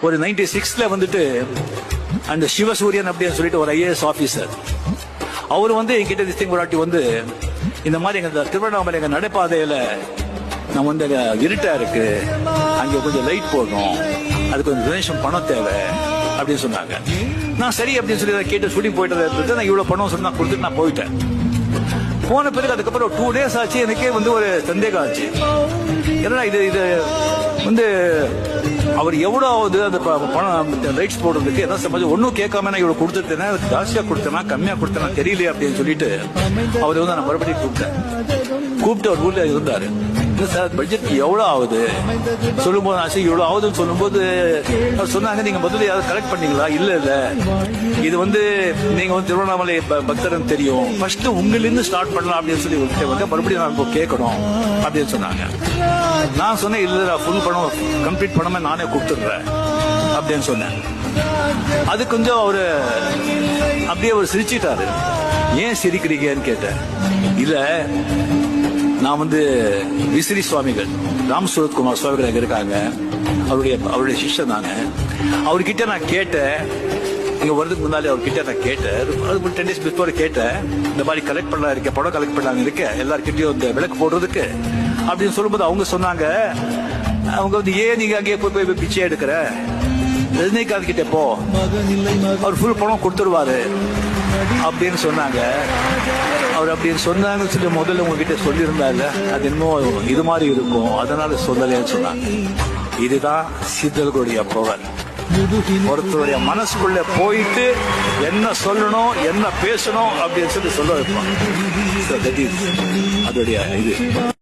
ஒரு 96ல வந்துட்டு அந்த சிவசூரியன் அப்படின்னு சொல்லிட்டு ஒரு ஐஏஎஸ் ஆபீசர் அவர் வந்து என்கிட்ட திஸ்திங்கராட்டி வந்து இந்த மாதிரி எங்க திருவண்ணாமலை எங்க நடைபாதையில நம்ம வந்து இருட்டா இருக்கு, அங்க கொஞ்சம் லைட் போடணும், அதுக்கு கொஞ்சம் டொனேஷன் பணம் தேவை அப்படின்னு சொன்னாங்க. நான் சரி அப்படின்னு சொல்லி கேட்டு ஷூட்டிங் போயிட்டு நான் இவ்வளவு பணம் சொல்லி நான் கொடுத்துட்டு நான் போயிட்டேன். போன பிறகு அதுக்கப்புறம் 2 days ஆச்சு, எனக்கே வந்து ஒரு சந்தேகம் ஆச்சு. ஏன்னா இது வந்து அவர் எவ்வளவு அந்த பணம் ரைட்ஸ் போடுறதுக்கு என்ன சம்பந்தம் ஒன்னும் கேட்காம நான் இவ்வளவு கொடுத்துட்டேன்னா ஜாஸ்தியா கொடுத்தேனா கம்மியா கொடுத்தேனா தெரியலையே அப்படின்னு சொல்லிட்டு அவர் வந்து நான் மறுபடியும் கூப்பிட்டு அவர் ஊர்ல இருந்தாரு. சார் பட்ஜெட் எவ்வளவு ஆகுது சொல்லும்போது ஆசை இவ்வளவு ஆகுதுன்னு சொல்லும்போது சொன்னாங்க, நீங்க முதல்ல யாரும் கலெக்ட் பண்ணீங்களா? இல்ல இது வந்து நீங்க வந்து திருவண்ணாமலை பக்தரன் தெரியும், ஃபர்ஸ்ட் உங்களிருந்து ஸ்டார்ட் பண்ணலாம் அப்படின்னு சொல்லி மறுபடியும் நான் கேட்கணும் அப்படின்னு சொன்னாங்க. நான் சொன்னேன் இல்ல ஃபுல் பணம் கம்ப்ளீட் பண்ணாம நானே கொடுத்துடுறேன் அப்படின்னு சொன்னேன். அது கொஞ்சம் அவரு அப்படியே அவர் சிரிச்சிட்டாரு. ஏன் சிரிக்கிறீங்கன்னு கேட்டேன். இல்ல நான் வந்து விசிறி சுவாமிகள் ராம் சுரத்குமார் சுவாமிகள் அங்க இருக்காங்க, அவருடைய சிஷ்யன் நாங்க. அவர்கிட்ட நான் கேட்டேன், இங்க வரதுக்கு முன்னாலே அவர்கிட்ட நான் கேட்டேன், அது 10 days பிஃபோர் கேட்டேன், இந்த மாதிரி கலெக்ட் பண்ணலாம் இருக்க படம் கலெக்ட் பண்ணாங்க இருக்க எல்லார்கிட்டயும் இந்த விளக்கு போடுறதுக்கு அப்படின்னு சொல்லும்போது அவங்க சொன்னாங்க, அவங்க வந்து ஏன் நீங்க அங்கே போய் பிச்சை எடுக்கிற, ரஜினிகாந்த் கிட்ட போ, அவர் ஃபுல் பணம் கொடுத்துருவாரு அப்படின்னு சொன்னாங்க. அவர் அப்படின்னு சொன்னாங்கன்னு சொல்லி முதல்ல உங்ககிட்ட சொல்லியிருந்தாங்க, அது இன்னும் இது மாதிரி இருக்கும் அதனால சொல்லலன்னு சொன்னாங்க. இதுதான் சித்தர்களுடைய பவர். ஒருத்தருடைய மனசுக்குள்ள போயிட்டு என்ன சொல்லணும் என்ன பேசணும் அப்படின்னு சொல்லி சொல்ல வைப்பாங்க. அதோடைய இது